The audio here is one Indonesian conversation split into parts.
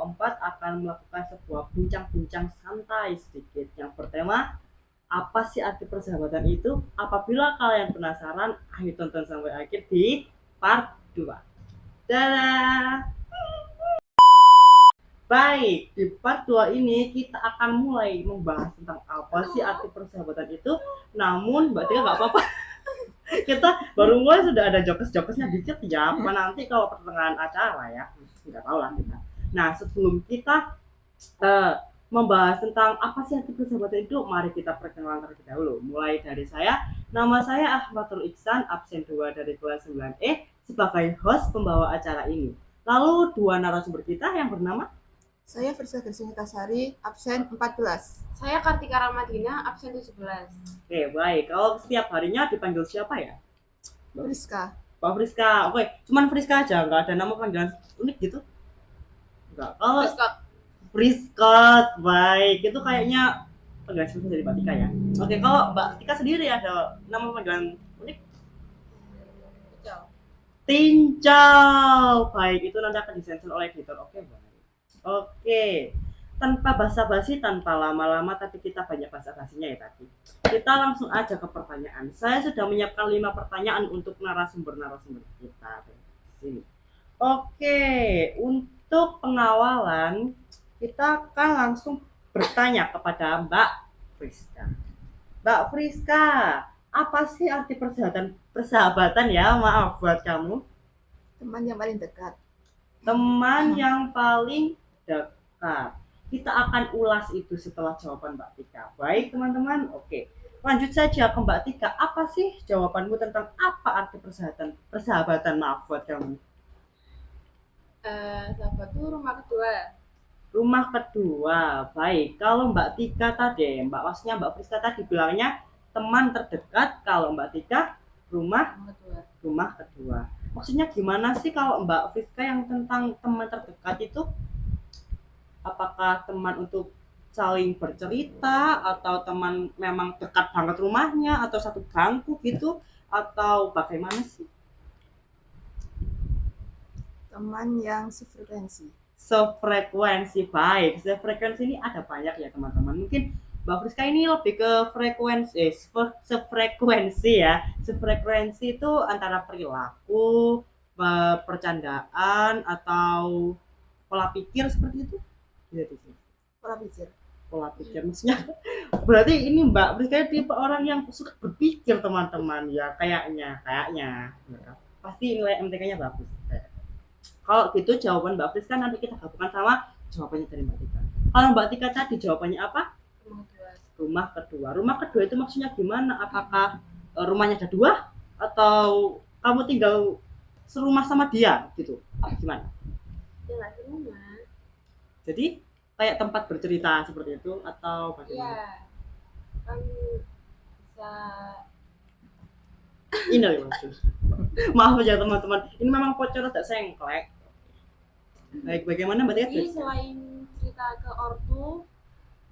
keempat akan melakukan sebuah bincang-bincang santai sedikit yang bertema apa sih arti persahabatan itu. Apabila kalian penasaran, ayo tonton sampai akhir di part 2. Dadah! Baik, di part 2 ini kita akan mulai membahas tentang apa sih arti persahabatan itu. Namun, Mbak Tia nggak apa-apa. Kita baru mulai sudah ada jokes-jokesnya dikit ya. Apa nanti kalau pertengahan acara ya? Nggak tahu lah kita. Nah, sebelum kita eh, membahas tentang apa sih arti persahabatan itu, mari kita perkenalan terlebih dahulu. Mulai dari saya, nama saya Ahmadul Iksan, absen 2 dari kelas 9E sebagai host pembawa acara ini. Lalu dua narasumber kita yang bernama Saya Firsa Gersinikasari, absen 14. Saya Kartika Ramadina, absen 17. Oke, baik. Kalau setiap harinya dipanggil siapa ya? Friska. Pak Friska. Oke, cuman Friska aja, nggak ada nama panggilan unik gitu? Enggak. Kalau Friska, baik. Itu kayaknya panggilan spesial dari Mbak Tika ya. Oke, kalau Mbak Tika sendiri ada nama panggilan unik? Tincau. Baik, itu nanti akan disensor oleh editor. Oke, baik. Oke. Tanpa basa-basi, tanpa lama-lama, tapi kita banyak basa-basinya ya tadi. Kita langsung aja ke pertanyaan. Saya sudah menyiapkan 5 pertanyaan untuk narasumber-narasumber kita di sini. Oke, untuk pengawalan kita akan langsung bertanya kepada Mbak Friska. Mbak Friska, apa sih arti persahabatan ya? Maaf buat kamu. Teman yang paling dekat. Teman yang paling dekat. Kita akan ulas itu setelah jawaban Mbak Tika. Baik teman-teman, oke. Lanjut saja ke Mbak Tika. Apa sih jawabanmu tentang apa arti persahabatan? Maaf buat kamu. Sahabat itu rumah kedua. Rumah kedua, baik. Kalau Mbak Tika tadi, Mbak Friska tadi bilangnya teman terdekat. Kalau Mbak Tika rumah kedua. Maksudnya gimana sih kalau Mbak Friska yang tentang teman terdekat itu? Apakah teman untuk saling bercerita atau teman memang dekat banget rumahnya atau satu bangku gitu atau bagaimana sih? Teman yang sefrekuensi. Sefrekuensi, baik. Sefrekuensi ini ada banyak ya teman-teman. Mungkin Mbak Friska ini lebih ke frekuensi, sefrekuensi ya. Sefrekuensi itu antara perilaku, percandaan atau pola pikir seperti itu. Pola pikir maksudnya berarti ini Mbak Friska tipe orang yang suka berpikir teman-teman ya, kayaknya pasti nilai MTK-nya bagus. Kalau gitu jawaban Mbak Friska nanti kita gabungkan sama jawabannya dari Mbak Tika. Kalau Mbak Tika tadi jawabannya apa? Rumah kedua. Rumah kedua itu maksudnya gimana? Apakah rumahnya ada dua atau kamu tinggal serumah sama dia gitu? Apa gimana? Dia nggak di rumah. Jadi kayak tempat bercerita seperti itu atau bagaimana? Iya, kan bisa. Ini loh maksud. Maaf aja teman-teman. Ini memang bocor agak sengklek. Baik, bagaimana Mbak Tika? Jadi selain cerita ke ortu,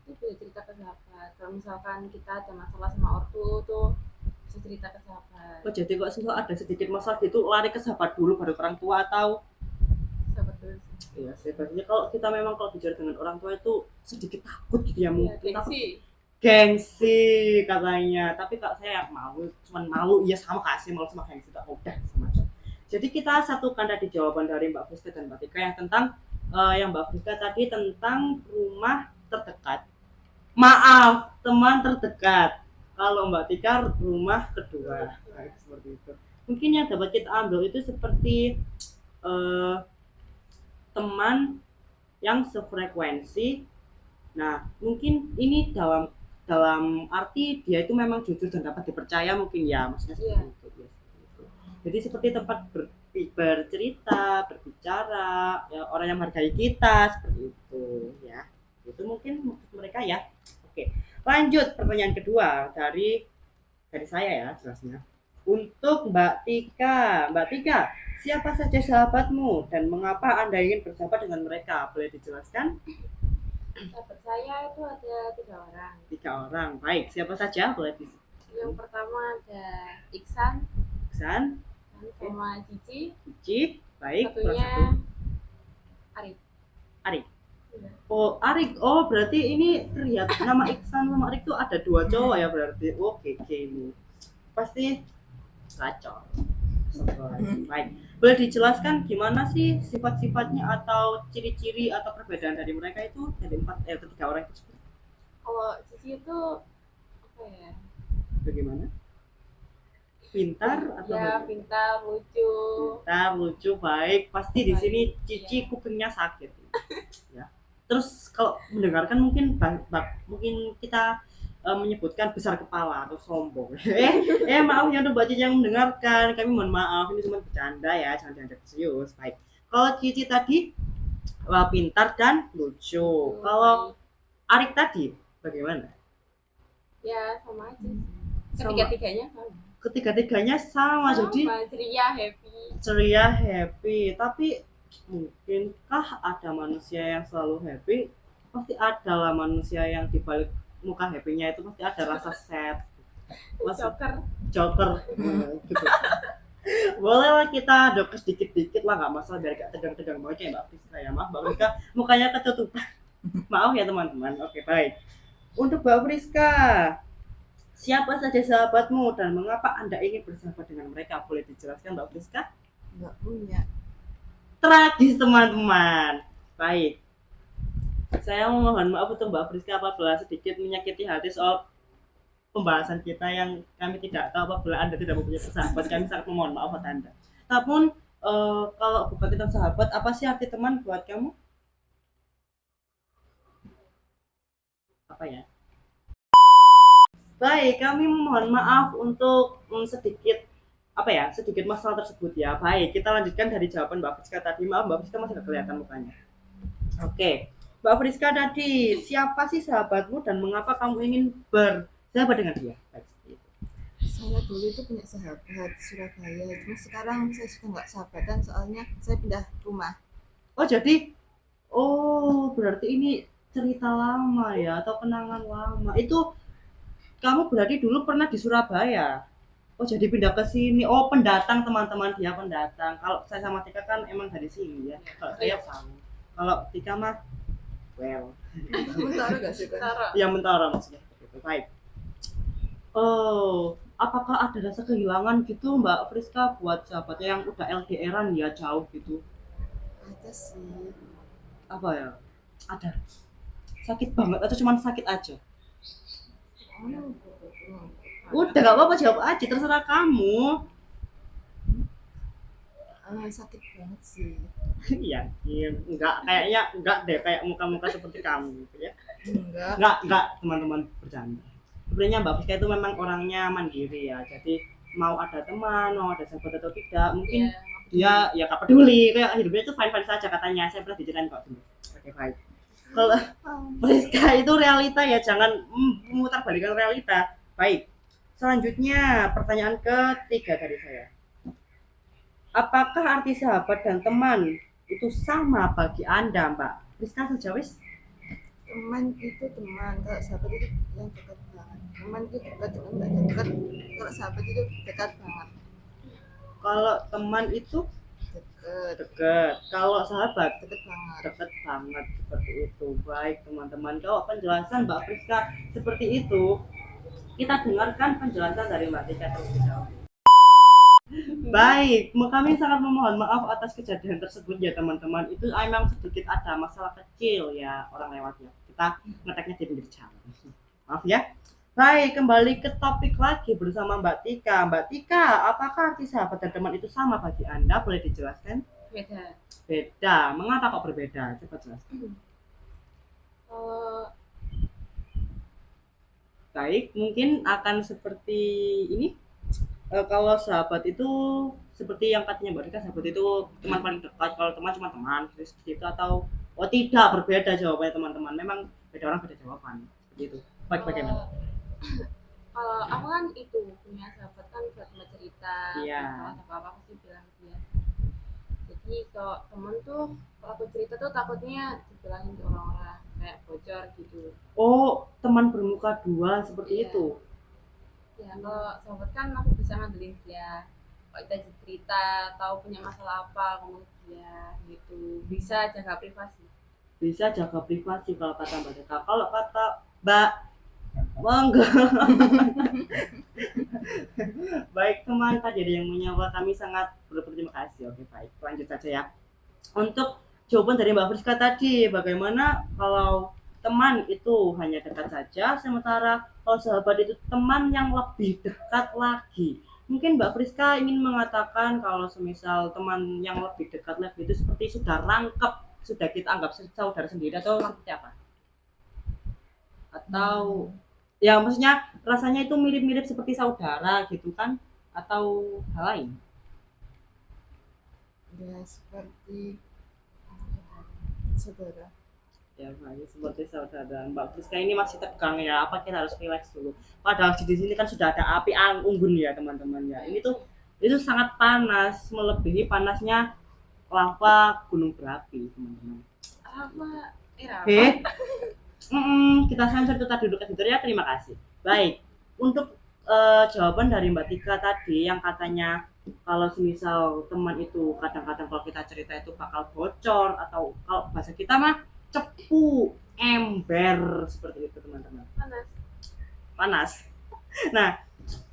itu bisa cerita ke sahabat. Kalau misalkan kita ada masalah sama ortu tuh bisa cerita ke sahabat. Oh, jadi kok semua ada sedikit masalah gitu lari ke sahabat dulu baru ke orang tua atau Sahabat dulu. iya sebenarnya kalau kita memang kalau bicara dengan orang tua itu sedikit takut gitu ya mungkin gengsi katanya, tapi kalau saya malu, cuman malu iya sama kasih malu sama gengsi tak udah sama aja. Jadi kita satukan tadi jawaban dari Mbak Friska dan Mbak Tika yang tentang yang Mbak Friska tadi tentang rumah terdekat, maaf teman terdekat. Kalau Mbak Tika rumah kedua, nah, seperti itu. Mungkin yang dapat kita ambil itu seperti eh, teman yang sefrekuensi. Nah, mungkin ini dalam dalam arti dia itu memang jujur dan dapat dipercaya mungkin ya, maksudnya seperti itu. Ya, jadi seperti tempat bercerita, berbicara, ya, orang yang menghargai kita seperti itu ya. Itu mungkin maksud mereka ya. Oke, lanjut pertanyaan kedua dari saya ya jelasnya. Untuk Mbak Tika, siapa saja sahabatmu dan mengapa Anda ingin bersahabat dengan mereka? Boleh dijelaskan? Sahabat saya itu ada 3 orang. 3 orang, baik. Siapa saja boleh disebut? Yang pertama ada Iksan Iksan, sama Cici. Cici, baik. Satunya Arif. Oh, Arik. Oh, berarti ini terlihat nama Iksan sama Arik tuh ada dua cowok ya berarti. Oke, oke ini. Pasti kacau. Baik. Boleh dijelaskan gimana sih sifat-sifatnya atau ciri-ciri atau perbedaan dari mereka itu dari ketiga orang itu Kalau Cici itu apa ya? bagaimana? Pintar atau Ya, bagaimana? pintar, lucu. Pintar, lucu, baik. Pasti di sini Baik, Cici iya. kupingnya sakit. Ya. Terus kalau mendengarkan mungkin mungkin kita menyebutkan besar kepala atau sombong. Maaf ya untuk Mbak Cici yang mendengarkan. Kami mohon maaf ini cuma bercanda ya, jangan dianggap serius. Baik. Kalau Cici tadi pintar dan lucu. Lucu, Kalau baik. Arik tadi bagaimana? Ya, sama aja sih. Sama. Ketiga-tiganya sama. Ketiga-tiganya sama, jadi Sama, ceria, happy. ceria, happy. Tapi mungkinkah ada manusia yang selalu happy? Pasti ada lah manusia yang dibalik muka happy-nya itu pasti ada rasa sad. Masih Joker. joker gitu. Boleh lah kita dokter sedikit-dikit lah, nggak masalah biar gak tegang-tegang banget kayak Mbak Friska ya. Maaf Mbak Friska mukanya ketutupan. Maaf ya teman-teman. Oke, baik. Untuk Mbak Friska, siapa saja sahabatmu dan mengapa Anda ingin bersahabat dengan mereka? Boleh dijelaskan Mbak Friska? Nggak punya. Tragis teman-teman. Baik. Saya mohon maaf untuk Mbak Friska apabila sedikit menyakiti hati soal pembahasan kita yang kami tidak tahu apabila Anda tidak mempunyai sahabat. Kami sangat memohon maaf buat Anda. Namun kalau bukan tentang sahabat, apa sih arti teman buat kamu? Apa ya? Baik, kami mohon maaf untuk sedikit apa ya sedikit masalah tersebut ya. Baik, kita lanjutkan dari jawaban Mbak Friska tadi. Maaf Mbak Friska masih nggak kelihatan mukanya. Oke, Mbak Friska tadi, siapa sih sahabatmu dan mengapa kamu ingin bersahabat dengan dia? Baik, seperti itu. Saya dulu itu punya sahabat di Surabaya, cuma sekarang saya sudah nggak sahabatan soalnya saya pindah rumah. Oh jadi, oh berarti ini cerita lama ya atau kenangan lama. Itu kamu berarti dulu pernah di Surabaya. Oh jadi pindah ke sini. Oh pendatang teman-teman dia pendatang. Kalau saya sama Tika kan emang dari sini ya. Kalau saya sama. Kalau Tika mah well. Mentara nggak sih kan? Tara. Yang mentara maksudnya. Begitu. Baik. Oh, apakah ada rasa kehilangan gitu Mbak Friska buat sahabatnya yang udah LDRan ya jauh gitu? Ada sih. Apa ya? Ada. Sakit banget atau cuma sakit aja? Udah gak apa-apa jawab aja terserah kamu. Sakit banget sih. Yakin? Enggak, kayaknya enggak deh kayak muka-muka seperti kamu gitu ya. Enggak. Enggak teman-teman bercanda. Sebenarnya Mbak Friska itu memang orangnya mandiri ya. Jadi mau ada teman, mau ada sahabat atau tidak, mungkin dia ya gak peduli kayak hidupnya itu fine fine saja katanya. Saya pernah diceritain kok dulu. Oke baik. Kalau Friska itu realita ya, jangan memutar balikan realita. Baik. Selanjutnya pertanyaan ketiga dari saya. Apakah arti sahabat dan teman itu sama bagi Anda, Mbak? Friska sejauh Teman itu teman, kalau sahabat itu yang dekat banget. Teman itu dekat, cuma nggak dekat. Kalau sahabat itu dekat banget. kalau teman itu Dekat, dekat, kalau sahabat dekat banget. dekat banget seperti itu. Baik teman-teman, kalau penjelasan Mbak Friska seperti itu, kita dengarkan penjelasan dari Mbak Tika terlebih dahulu. Baik, kami sangat memohon maaf atas kejadian tersebut ya teman-teman. Itu emang sedikit ada masalah kecil ya orang lewatnya. Kita ngeteknya di pinggir jalan. Maaf ya. Baik, kembali ke topik lagi bersama Mbak Tika. Mbak Tika, apakah arti sahabat dan teman itu sama bagi Anda? Boleh dijelaskan? Beda. Beda. Mengapa kok berbeda? Coba jelaskan. Kalau Baik, mungkin akan seperti ini. Kalau sahabat itu seperti yang katanya Mbak Rika, sahabat itu teman paling dekat, kalau teman cuma teman seperti itu atau oh tidak berbeda jawabannya teman-teman, memang beda orang beda jawaban seperti itu. Baik bagaimana? kalau aku kan itu punya sahabat kan buat teman cerita, Iya. kalau ada apa-apa pasti bilang dia. Jadi kalau temen tuh kalau aku cerita tuh takutnya dibilangin ke orang-orang kayak bocor gitu. Oh teman bermuka dua seperti Iya. itu. Ya kalau sahabat kan aku bisa ngandelin dia. Kalau kita cerita, tahu punya masalah apa, ngomong dia gitu. Bisa jaga privasi. bisa jaga privasi kalau kata Mbak Deka. Kalau kata Mbak Monggo. Baik teman, tadi ada yang menyapa, kami sangat berterima kasih. Oke baik, lanjut saja ya. Untuk jawaban dari Mbak Friska tadi, bagaimana kalau teman itu hanya dekat saja, sementara kalau sahabat itu teman yang lebih dekat lagi. Mungkin Mbak Friska ingin mengatakan kalau semisal teman yang lebih dekat lagi itu seperti sudah rangkap, sudah kita anggap saudara sendiri atau seperti apa? Atau ya maksudnya rasanya itu mirip-mirip seperti saudara gitu kan? Atau hal lain? Ya seperti saudara. Ya baik, seperti saudara. Mbak Friska ini masih tegang ya, apa kita harus relax dulu. Padahal di sini kan sudah ada api unggun ya teman-teman ya. Ini tuh itu sangat panas, melebihi panasnya lava gunung berapi teman-teman. Apa? Oke, kita sensor itu tadi duduk ya. Terima kasih. Baik, untuk jawaban dari Mbak Tika tadi yang katanya kalau semisal teman itu kadang-kadang kalau kita cerita itu bakal bocor atau kalau bahasa kita mah cepu ember seperti itu teman-teman. Panas. Nah,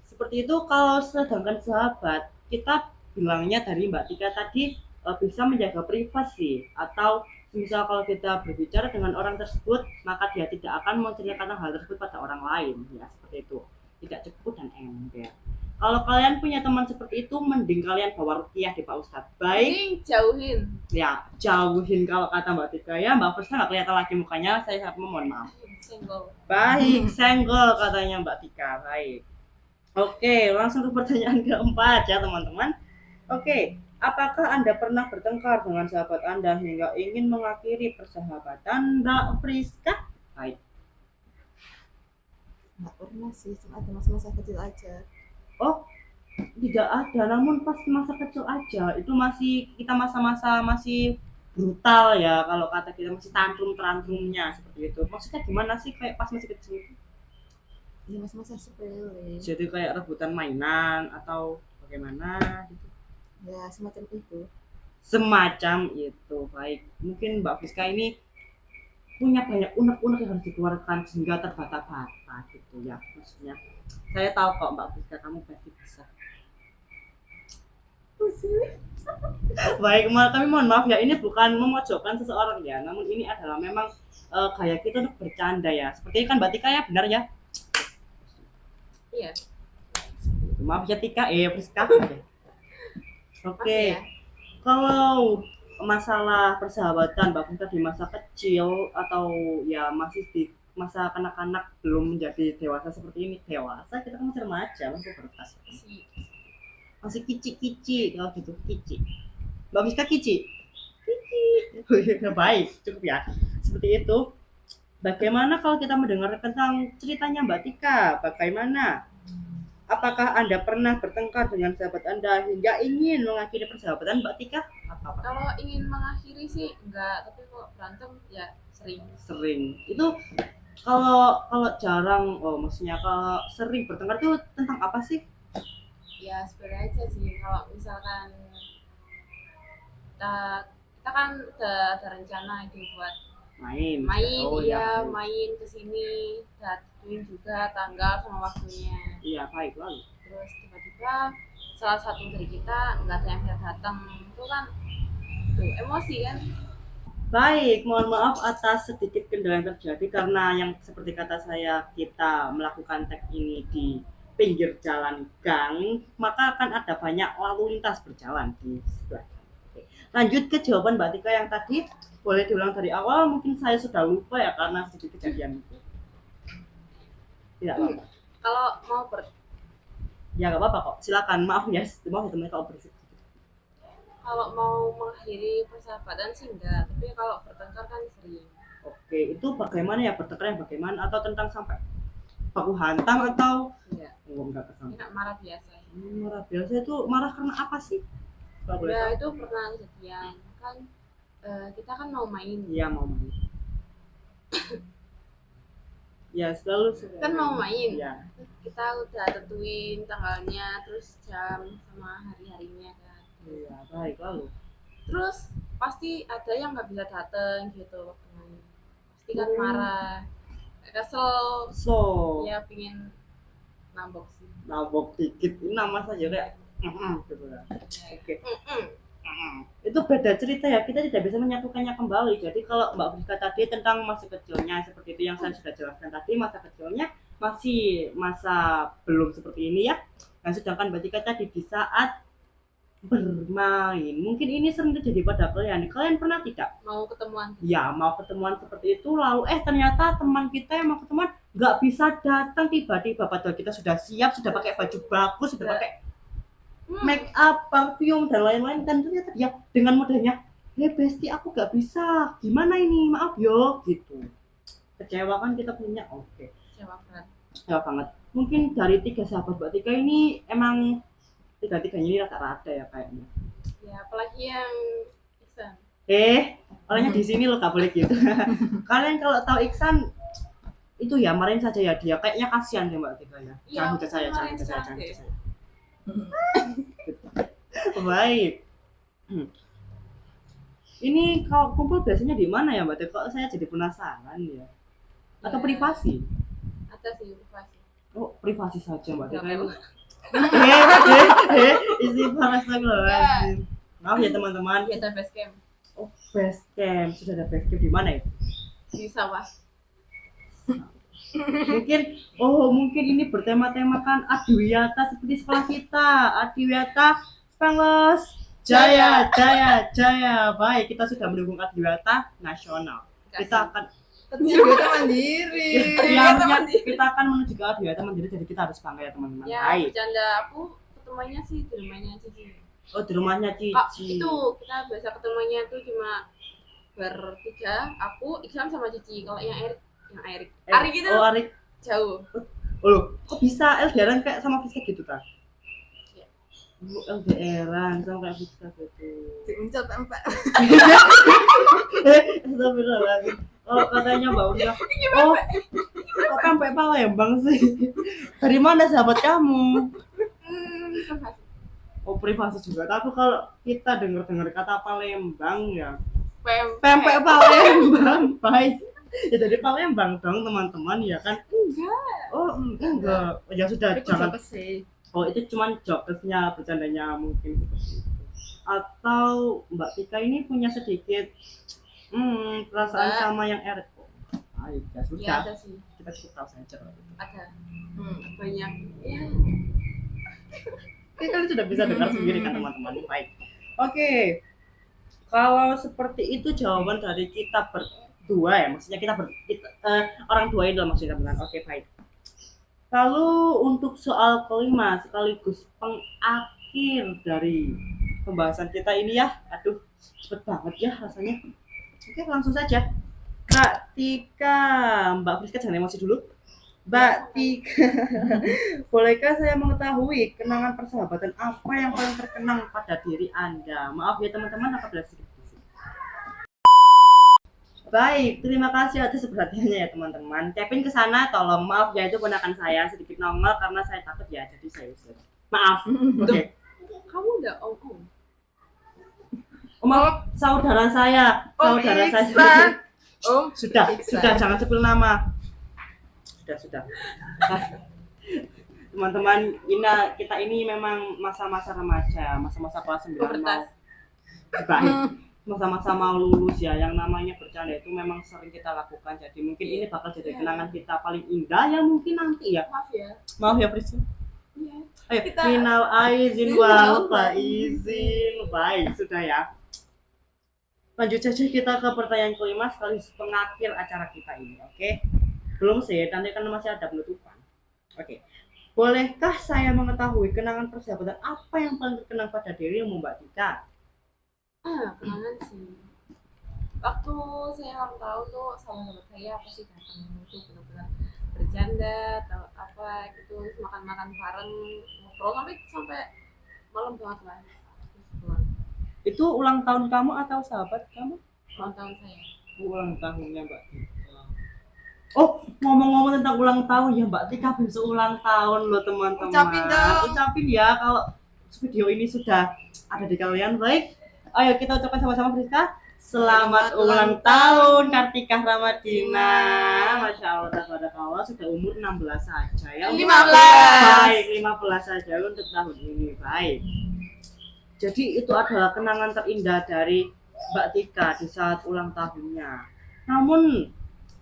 seperti itu kalau sedangkan sahabat kita bilangnya dari Mbak Tika tadi bisa menjaga privasi atau misal kalau kita berbicara dengan orang tersebut maka dia tidak akan menceritakan hal tersebut pada orang lain ya seperti itu, tidak cepu dan ember. Kalau kalian punya teman seperti itu mending kalian bawa rukiah di Pak Ustadz. Baik, Mending jauhin. ya jauhin kalau kata Mbak Tika ya. Mbak Firsa nggak kelihatan lagi mukanya, saya sangat mohon maaf. Senggol. Baik, senggol katanya Mbak Tika. Baik. Oke, langsung ke pertanyaan keempat ya teman-teman. Oke, apakah Anda pernah bertengkar dengan sahabat Anda hingga ingin mengakhiri persahabatan Mbak Friska? Baik. Nggak pernah sih, cuma ada masa-masa kecil aja. Oh, tidak ada, namun pas masa kecil aja. Itu masih kita masa-masa masih brutal ya, kalau kata kita masih tantrum-tantrumnya seperti itu. Maksudnya gimana sih kayak pas masih kecil itu? Ya masa-masa sepele. Jadi kayak rebutan mainan atau bagaimana gitu? Ya semacam itu. Semacam itu. Baik, mungkin Mbak Friska ini punya banyak unek-unek yang harus dikeluarkan sehingga terbata-bata gitu ya, maksudnya saya tahu kok Mbak Friska kamu pasti bisa. Baik, kami mohon maaf ya, ini bukan memojokkan seseorang ya, namun ini adalah memang gaya kita untuk bercanda ya, seperti kan Mbak Tika ya, benar ya? Iya. Maaf ya Tika, Friska. Oke. Ya. Kalau masalah persahabatan Mbak Friska di masa kecil atau ya masih di masa kanak-kanak belum menjadi dewasa seperti ini, dewasa kita kan masih remaja, masih berkas, masih kici-kici kalau gitu, kici. Mbak Friska kici, baik cukup ya seperti itu. Bagaimana kalau kita mendengar tentang ceritanya Mbak Tika? Bagaimana? Apakah Anda pernah bertengkar dengan sahabat Anda hingga ingin mengakhiri persahabatan Mbak Tika? Apa? Kalau ingin mengakhiri sih enggak, tapi kalau berantem ya sering. Sering. Itu kalau jarang, maksudnya kalau sering bertengkar itu tentang apa sih? Ya sebenarnya aja sih, kalau misalkan kita kan udah ada rencana itu buat main ya, main kesini, udah tentuin juga tanggal sama waktunya. Iya baik, lalu terus tiba-tiba salah satu dari kita nggak ada yang bisa datang, itu kan tuh emosi kan. Baik, mohon maaf atas sedikit kendala yang terjadi karena yang seperti kata saya kita melakukan tag ini di pinggir jalan gang, maka akan ada banyak lalu lintas berjalan di sebelah. Oke. Lanjut ke jawaban Mbak Tika yang tadi, boleh diulang dari awal, mungkin saya sudah lupa ya karena sedikit kejadian itu. Tidak apa-apa. Kalau mau ya nggak apa-apa kok, silakan. Maaf ya teman kalau berisik. Kalau mau mengakhiri persahabatan sih enggak, tapi kalau bertengkar kan sering. Oke, itu bagaimana ya bertengkar yang bagaimana, atau tentang sampai baku hantam atau enggak? Enggak kesampai. Enggak, marah biasa. Marah biasa itu marah karena apa sih? Ya itu pernah kejadian kan, kita kan mau main. Iya mau main. Ya selalu kan mau main. Ya. Kita udah tentuin tanggalnya, terus jam sama hari-harinya kan. Iya baik, lalu Terus pasti ada yang nggak bisa dateng gitu, pasti kan marah, kesel, So, ya pingin nambok sih. nabok dikit ini nama saja kayak gitu kan. Ya, Oke. Itu beda cerita ya, kita tidak bisa menyatukannya kembali. Jadi kalau Mbak Friska tadi tentang masa kecilnya seperti itu yang saya sudah jelaskan tadi, masa kecilnya masih masa belum seperti ini ya. Nah sedangkan Mbak Tika tadi di saat bermain, mungkin ini sering terjadi pada kalian pernah tidak mau ketemuan ya mau ketemuan seperti itu lalu ternyata teman kita yang mau ketemuan nggak bisa datang, tiba-tiba padahal kita sudah siap, sudah pakai baju bagus, sudah pakai make up, parfum dan lain-lain, dan ternyata dia dengan mudahnya, besti aku nggak bisa, gimana ini, maaf yo gitu. Kecewa kan kita punya. Oke. Kecewa banget. Mungkin dari 3 sahabat Mbak Tika ini emang tiga-tiganya ini rata-rata ya kayaknya. Ya apalagi yang Iksan. Orangnya di sini lo nggak boleh gitu. Kalian kalau tahu Iksan itu ya marahin saja ya dia, kayaknya kasihan ya Mbak Tika ya. Jangan hujat saya, jangan hujat saya. Baik. Ini kalau kumpul biasanya di mana ya Mbak Tika? Kok saya jadi penasaran ya. Atau privasi? Ada sih privasi. Oh privasi saja Mbak Tika ini. Istighfar astagfirullahaladzim. Maaf ya teman-teman. Ada base camp. Oh base camp, sudah ada base camp di mana ya? Di sawah. Mungkin ini bertema-temakan Adiwiyata seperti sekolah kita. Adiwiyata Spangles Jaya. Baik, kita sudah mendukung Adiwiyata nasional. Kita akan Adiwiyata mandiri. Kita akan menuju ke Adiwiyata mandiri, jadi kita harus bangga ya teman-teman. Ya, bercanda aku ketemuannya sih di rumahnya Cici. Oh, di rumahnya Cici. Itu kita biasa ketemuannya tuh cuma bertiga, aku, Iksan sama Cici. Kalau yang Erik. Arik itu jauh. Oh, kok bisa LDRan kayak sama Friska gitu kan? Ya. LDRan sama kayak Friska gitu. Diuncap Mbak. Astagfirullahaladzim. Oh, katanya Mbak Uda. Kok sampai Palembang sih? Dari mana sahabat kamu? Oh, privasi juga. Tapi kalau kita dengar kata Palembang ya. Pempek Palembang, baik. Ya dari Palembang dong teman-teman ya kan? Enggak. Oh enggak. Ya sudah Itu jangan. sih. Oh itu cuma jokesnya, bercandanya mungkin seperti itu. Atau Mbak Tika ini punya sedikit perasaan sama yang Erik. Ayo ya sudah. Ya, ada sih. Kita cukup tahu saja. Ada. Banyak. Ya. Oke, kalian sudah bisa dengar sendiri kan teman-teman. Baik. Oke. Kalau seperti itu jawaban dari kita berdua ya, maksudnya kita orang dua ini dalam maksudnya benar. Oke, baik. Lalu untuk soal kelima sekaligus pengakhir dari pembahasan kita ini ya, aduh cepet banget ya rasanya. Oke, langsung saja. Kak Tika, Mbak Friska jangan emosi dulu. Mbak Tika, bolehkah saya mengetahui kenangan persahabatan apa yang paling terkenang pada diri Anda? Maaf ya teman-teman, apabila sedikit bising. Baik, terima kasih atas perhatiannya ya teman-teman. Tapin ke sana, tolong maaf ya itu ponakan saya sedikit nongol karena saya takut ya, jadi saya usir. Maaf. Oke. Kamu udah Maaf, saudara saya. Sudah jangan sebut nama. Sudah. Teman-teman, kita ini memang masa-masa remaja, masa-masa kelas 9 mau baik. Masa-masa mau lulus ya, yang namanya bercanda itu memang sering kita lakukan, jadi mungkin ini bakal jadi kenangan kita paling indah yang mungkin nanti ya. Maaf ya Prisca. Iya. Ayo, minal aizin wal faizin. Baik, sudah ya. Lanjut saja kita ke pertanyaan kelima sekaligus pengakhir acara kita ini, oke? Belum sih, nanti kan masih ada penutupan. Oke. Bolehkah saya mengetahui kenangan persahabatan apa yang paling terkenang pada dirimu Mbak Tika? Kenangan sih. Waktu saya ulang tahun tuh sahabat saya pasti datang itu benar-benar bercanda atau apa gitu, makan-makan bareng, ngobrol sampai malam banget lah. Itu ulang tahun kamu atau sahabat kamu? Ulang tahun saya. Ulang tahunnya Mbak Tika. Oh, ngomong-ngomong tentang ulang tahun ya Mbak Tika besok ulang tahun loh teman-teman. Ucapin dong. Ucapin ya kalau video ini sudah ada di kalian. Baik, Ayo kita ucapkan sama-sama Friska. Selamat ulang tahun Kartika Ramadina. Masya Allah, tabarakallah, sudah umur 16 saja ya. 15. Baik, 15 saja untuk tahun ini. Baik. Jadi itu adalah kenangan terindah dari Mbak Tika di saat ulang tahunnya. Namun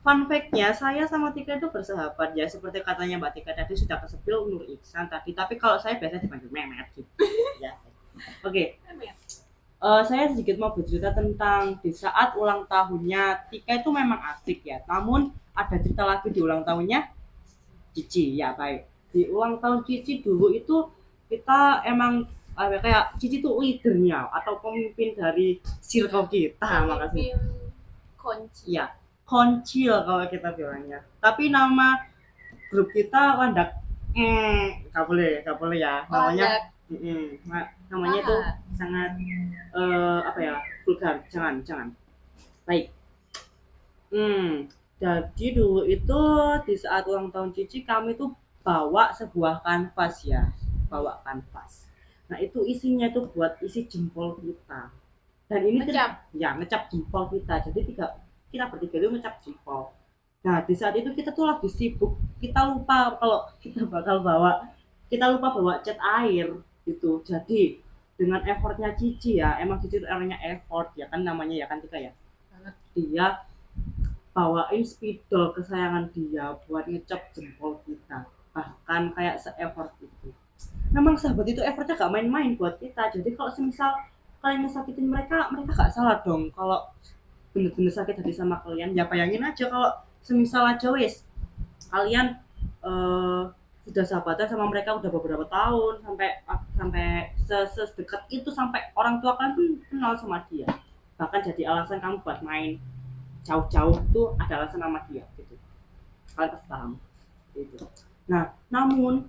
fun fact-nya, saya sama Tika itu bersahabat ya, seperti katanya Mbak Tika tadi sudah kesepil Nur Iksan tadi, tapi kalau saya biasa dipanggil Memet gitu. Ya. Oke. Saya sedikit mau bercerita tentang di saat ulang tahunnya Tika itu memang asik ya. Namun ada cerita lagi di ulang tahunnya Cici ya, baik. Di ulang tahun Cici dulu itu kita emang kayak Cici tuh leadernya atau pemimpin dari circle kita, makasih. Kunci. Ya, koncil kalau kita bilangnya. Tapi nama grup kita Landak. Gak boleh ya. Namanya namanya tuh sangat vulgar. Jangan. Baik. Jadi dulu itu di saat ulang tahun Cici kami tuh bawa sebuah kanvas ya. Bawa kanvas. Nah, itu isinya tuh buat isi jempol kita. Dan ini ngecap jempol kita. Jadi kita bertiga itu ngecap jempol. Nah, di saat itu kita tuh lagi sibuk. Kita lupa kalau kita lupa bawa cat air gitu. Jadi dengan effortnya Cici ya, emang Cici orangnya effort ya kan, namanya ya kan Tika ya. Dia bawain spidol kesayangan dia buat ngecap jempol kita, bahkan kayak se-effort itu. Memang sahabat itu effortnya gak main-main buat kita. Jadi kalau semisal kalian ngesakitin mereka gak salah dong kalau bener-bener sakit hati sama kalian. Ya bayangin aja kalau semisal aja wis kalian sudah sahabatan sama mereka udah beberapa tahun, sampai sedekat itu, sampai orang tua kalian pun kenal sama dia, bahkan jadi alasan kamu buat main jauh-jauh itu ada alasan sama dia gitu. Kalian pasti paham itu. Nah, namun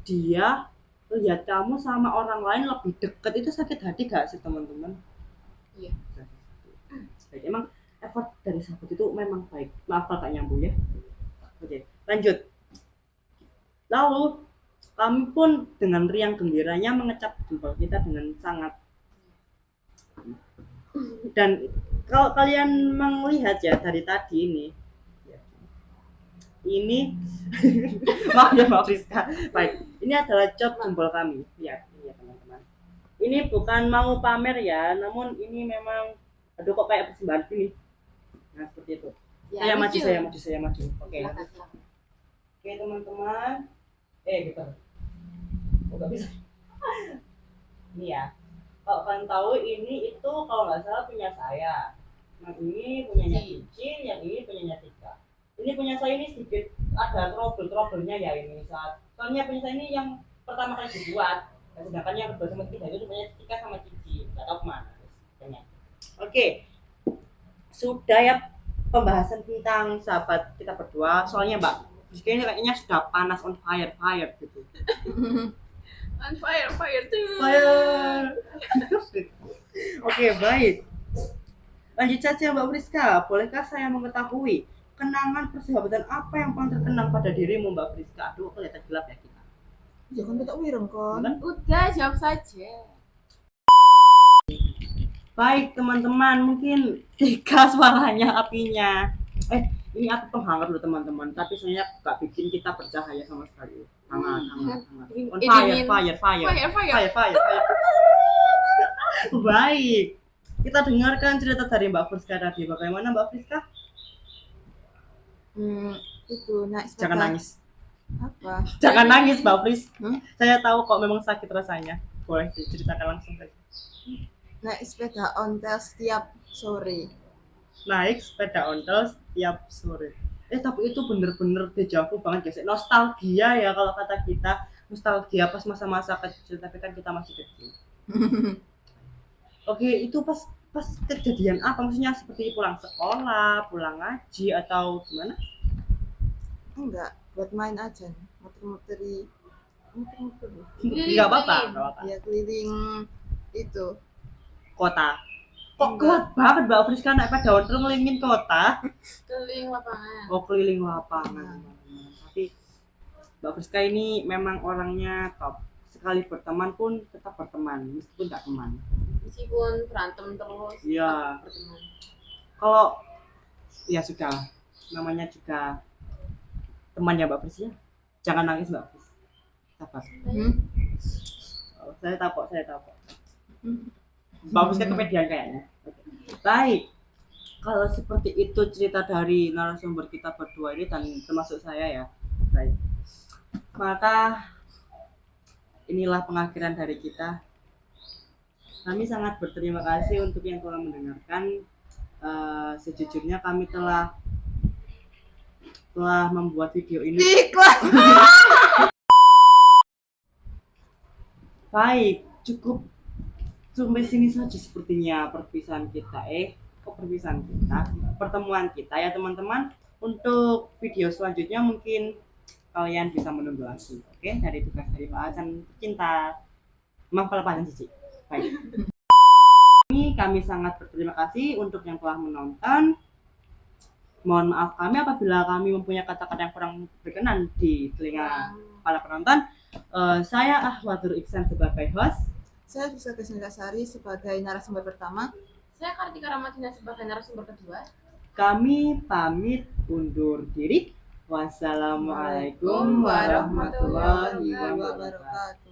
dia lihat kamu sama orang lain lebih deket, itu sakit hati gak sih teman-teman? Iya. Baik, emang effort dari sahabat itu memang baik. Maaf kalau gak nyambung ya. Oke, lanjut. Lalu kami pun dengan riang gembiranya mengecap jempol kita dengan sangat. Dan kalau kalian melihat ya dari tadi ini maaf ya Mbak Friska. Baik, ini adalah cap jempol kami. Ya, ini ya teman-teman. Ini bukan mau pamer ya, namun ini memang aduh kok kayak persembahan gini. Nah, seperti itu. Ya, Saya maju. Oke. Oke, teman-teman. Gitu. Gak bisa. Ini ya. Kalau kalian tahu ini itu kalau nggak salah punya saya. Yang ini punyanya Cici, yang ini punyanya Tika. Ini punya saya ini sedikit ada trouble-nya ya ini saat. Soalnya punya saya ini yang pertama kali dibuat. Sedangkan yang kedua sama Tika itu punya Tika sama Cici. Nggak tahu kemana. Oke. Sudah ya pembahasan tentang sahabat kita berdua. Soalnya Mbak Friska kayaknya sudah panas, on fire gitu. On fire tuh. Oke, baik. Lanjut saja Mbak Friska, bolehkah saya mengetahui kenangan persahabatan apa yang paling terkenang pada dirimu Mbak Friska? Aduh, kelihatan gelap ya kita. Jangan tak wireng kon. Udah, jawab saja. Baik teman-teman, mungkin Tika suaranya apinya. Ini api penghangat loh teman-teman, tapi sebenarnya gak bikin kita bercahaya sama sekali. Hangat. On fire. Baik. Kita dengarkan cerita dari Mbak Friska tadi. Bagaimana Mbak Friska? Itu naik sepeda. Jangan nangis. Apa? Jangan nangis Mbak Fris. Saya tahu kok memang sakit rasanya. Boleh diceritakan langsung saja. Naik sepeda ontel setiap sore. Naik sepeda ontel setiap sore. Tapi itu bener-bener deja vu banget guys. Nostalgia ya kalau kata kita. Nostalgia pas masa-masa kecil, tapi kan kita masih kecil. Oke, itu pas kejadian apa? Maksudnya seperti pulang sekolah, pulang ngaji atau gimana? Enggak, buat main aja. Muter-muter. Enggak apa-apa. Ya keliling itu kota. Kok kuat banget Mbak Friska naik sepeda ontel ngelilingin kota? Keliling lapangan. Oh, keliling lapangan. Tapi Mbak Friska ini memang orangnya top. Sekali berteman pun tetap berteman, meskipun gak teman. meskipun berantem terus Iya. tetap berteman. Kalau ya sudah, namanya juga temannya Mbak Fris ya. Jangan nangis Mbak Fris. Sabar. Oh, saya tahu kok. Mbak Fris kan komedian kayaknya. Oke. Baik. Kalau seperti itu cerita dari narasumber kita berdua ini dan termasuk saya ya. Baik. Maka inilah pengakhiran dari kita. Kami sangat berterima kasih untuk yang telah mendengarkan. Sejujurnya kami telah membuat video ini. Iklan. Baik, cukup sampai sini saja sepertinya perpisahan kita. Perpisahan kita, pertemuan kita ya teman-teman. Untuk video selanjutnya mungkin kalian bisa menunggu lagi. Oke, dari tugas dari Pak Hasan Cinta. Maaf kalau Pak Hasan Cici. Baik. Kami sangat berterima kasih untuk yang telah menonton. Mohon maaf kami apabila kami mempunyai kata-kata yang kurang berkenan di telinga para penonton. Saya Ahwadur Iksan sebagai host. Saya bisa Kesendasari sebagai narasumber pertama. Saya Kartika Ramadina sebagai narasumber kedua. Kami pamit undur diri. Wassalamualaikum warahmatullahi wabarakatuh.